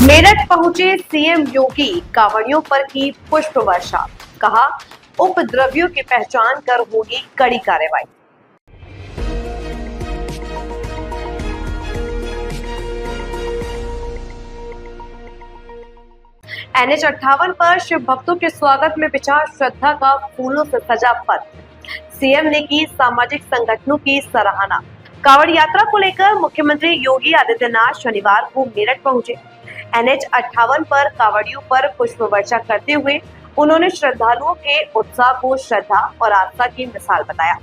मेरठ पहुंचे सीएम योगी, कांवड़ियों पर की पुष्प वर्षा, कहा उपद्रवियों की पहचान कर होगी कड़ी कार्रवाई। NH-58 पर शिव भक्तों के स्वागत में बिछा श्रद्धा का फूलों से सजा पथ। सीएम ने की सामाजिक संगठनों की सराहना। कांवड़ यात्रा को लेकर मुख्यमंत्री योगी आदित्यनाथ शनिवार को मेरठ पहुंचे। NH-58 पर कांवड़ियों पर पुष्प वर्षा करते हुए उन्होंने श्रद्धालुओं के उत्साह को श्रद्धा और आस्था की मिसाल बताया।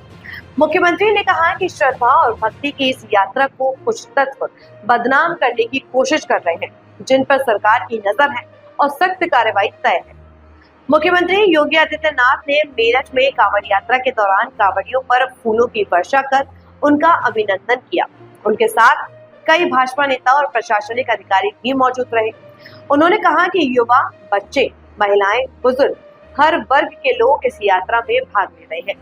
मुख्यमंत्री ने कहा कि श्रद्धा और भक्ति की इस यात्रा को कुछ तत्व बदनाम करने की कोशिश कर रहे हैं, जिन पर सरकार की नजर है और सख्त कार्रवाई तय है। मुख्यमंत्री योगी आदित्यनाथ ने मेरठ में कांवड़ यात्रा के दौरान कांवड़ियों पर फूलों की वर्षा कर उनका अभिनंदन किया। उनके साथ कई भाजपा नेता और प्रशासनिक अधिकारी भी मौजूद रहे। उन्होंने कहा कि युवा, बच्चे, महिलाएं, बुजुर्ग, हर वर्ग के लोग इस यात्रा में भाग ले रहे हैं,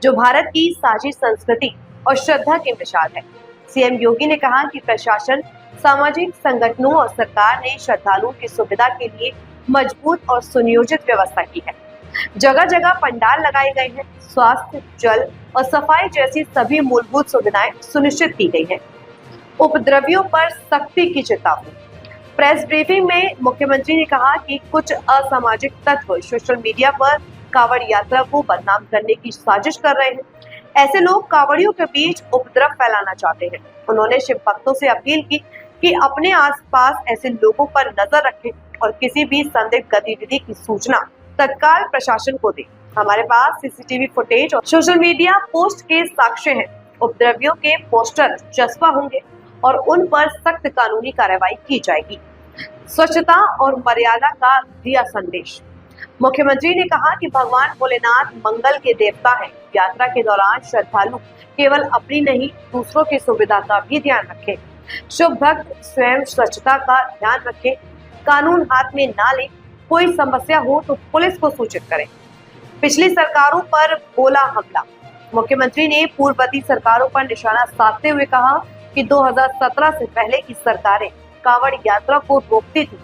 जो भारत की साझी संस्कृति और श्रद्धा की मिसाल है। सीएम योगी ने कहा कि प्रशासन, सामाजिक संगठनों और सरकार ने श्रद्धालुओं की सुविधा के लिए मजबूत और सुनियोजित व्यवस्था की है। जगह जगह पंडाल लगाए गए हैं। स्वास्थ्य, जल और सफाई जैसी सभी मूलभूत सुविधाएं सुनिश्चित की गई हैं। उपद्रवियों पर सख्ती की चेतावनी। प्रेस ब्रीफिंग में मुख्यमंत्री ने कहा कि कुछ असामाजिक तत्व सोशल मीडिया पर कांवड़ यात्रा को बदनाम करने की साजिश कर रहे हैं। ऐसे लोग कांवड़ियों के बीच उपद्रव फैलाना चाहते हैं। उन्होंने शिव भक्तों से अपील की कि अपने आसपास ऐसे लोगों पर नजर रखें और किसी भी संदिग्ध गतिविधि की सूचना तत्काल प्रशासन को दें। हमारे पास सीसीटीवी फुटेज और सोशल मीडिया पोस्ट के साक्ष्य हैं। उपद्रवियों के पोस्टर चस्पा होंगे और उन पर सख्त कानूनी कार्रवाई की जाएगी। स्वच्छता और मर्यादा का दिया संदेश। मुख्यमंत्री ने कहा कि भगवान भोलेनाथ मंगल के देवता हैं। यात्रा के दौरान श्रद्धालु केवल अपनी नहीं, दूसरों की सुविधा का भी ध्यान रखें। शुभ भक्त स्वयं स्वच्छता का ध्यान रखें। कानून हाथ में ना लें। कोई समस्या हो तो पुलिस को सूचित करें। पिछली सरकारों पर बोला हमला। मुख्यमंत्री ने पूर्ववर्ती सरकारों पर निशाना साधते हुए कहा कि 2017 से पहले की सरकारें कांवड़ यात्रा को रोकती थी,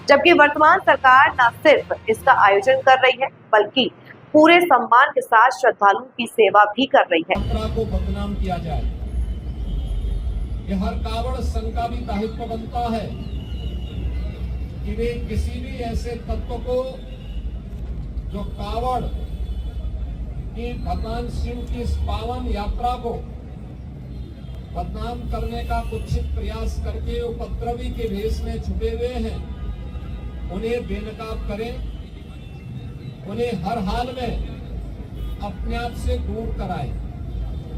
जबकि वर्तमान सरकार न सिर्फ इसका आयोजन कर रही है, बल्कि पूरे सम्मान के साथ श्रद्धालुओं की सेवा भी कर रही है। यात्रा को बदनाम किया जाए, ये हर कांवड़ संघ का भी दायित्व बनता है कि वे किसी भी ऐसे तत्व को जो कांवड़ की भगवान शिव की इस पावन यात्रा को बदनाम करने का कुत्सित प्रयास करके उपद्रवी के भेष में छुपे हुए हैं, उन्हें बेनकाब करें, उन्हें हर हाल में अपने आप से दूर कराएं,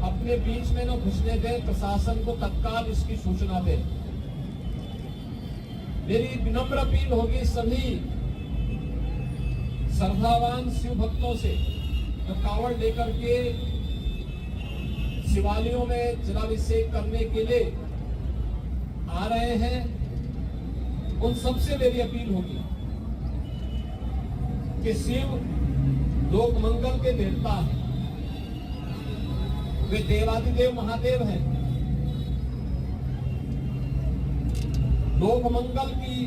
अपने बीच में न घुसने दें। प्रशासन को तत्काल इसकी सूचना दें। मेरी विनम्र अपील होगी सभी श्रद्धावान शिव भक्तों से जो कांवड़ लेकर के शिवालयों में जलाभिषेक करने के लिए आ रहे हैं, उन सबसे मेरी अपील होगी कि शिव लोक मंगल के देवता हैं, वे देवादिदेव महादेव हैं। लोक मंगल की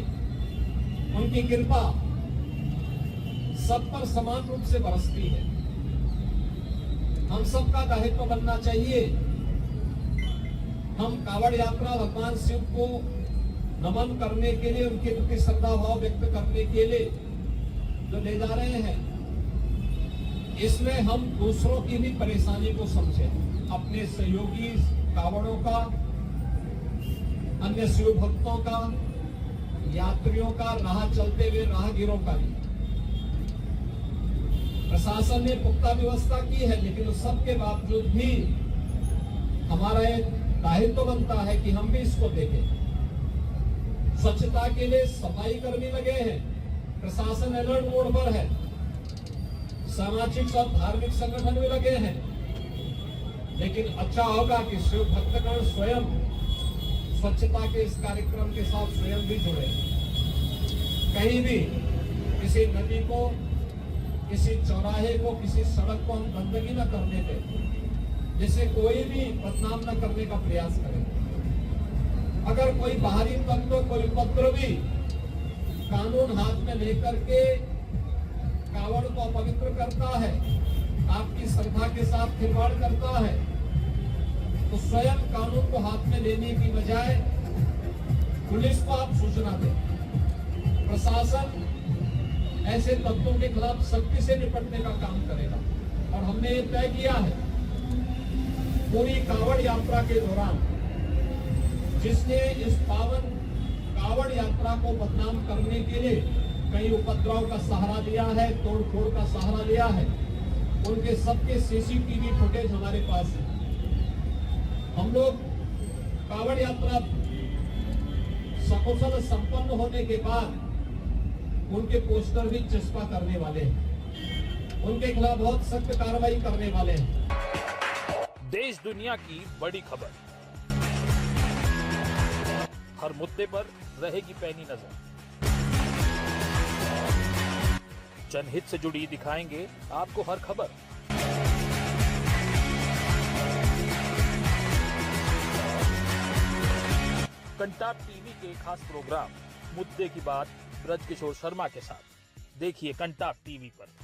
उनकी कृपा सब पर समान रूप से बरसती है। हम सबका दायित्व बनना चाहिए। हम कांवड़ यात्रा भगवान शिव को नमन करने के लिए, उनके प्रति श्रद्धा भाव व्यक्त करने के लिए जो ले जा रहे हैं, इसमें हम दूसरों की भी परेशानी को समझें। अपने सहयोगी कांवड़ों का, अन्य शिव भक्तों का, यात्रियों का, राह चलते हुए राहगीरों का भी। प्रशासन ने पुख्ता व्यवस्था की है, लेकिन उस सब के बावजूद भी हमारा एक दायित्व बनता है कि हम भी इसको देखें। स्वच्छता के लिए सफाई कर्मी लगे हैं, प्रशासन अलर्ट मोड पर है, सामाजिक और धार्मिक संगठन भी लगे हैं। लेकिन अच्छा होगा कि शिव भक्तगण स्वयं स्वच्छता के इस कार्यक्रम के साथ स्वयं भी जुड़े। कहीं भी किसी नदी को, किसी चौराहे को, किसी सड़क को हम गंदगी न करने दें, जिससे कोई भी बदनाम न करने का प्रयास करे। अगर कोई बाहरी तत्व, कोई उपद्रवी कानून हाथ में लेकर के कावड़ को अपवित्र करता है, आपकी श्रद्धा के साथ खिलवाड़ करता है, तो स्वयं कानून को हाथ में लेने की बजाय पुलिस को आप सूचना दें। प्रशासन ऐसे तत्वों के खिलाफ सख्ती से निपटने का काम करेगा। और हमने ये तय किया है, पूरी कावड़ यात्रा के दौरान जिसने इस पावन कावड़ यात्रा को बदनाम करने के लिए कई उपद्रव का सहारा लिया है, तोड़फोड़ का सहारा लिया है, उनके सबके सीसीटीवी फुटेज हमारे पास है। हम लोग कावड़ यात्रा सकुशल संपन्न होने के बाद उनके पोस्टर भी चस्पा करने वाले हैं, उनके खिलाफ बहुत सख्त कार्रवाई करने वाले हैं। देश दुनिया की बड़ी खबर, हर मुद्दे पर रहेगी पैनी नजर। जनहित से जुड़ी दिखाएंगे आपको हर खबर। कंटाप टीवी के खास प्रोग्राम मुद्दे की बात ब्रजकिशोर शर्मा के साथ देखिए कंटाप टीवी पर।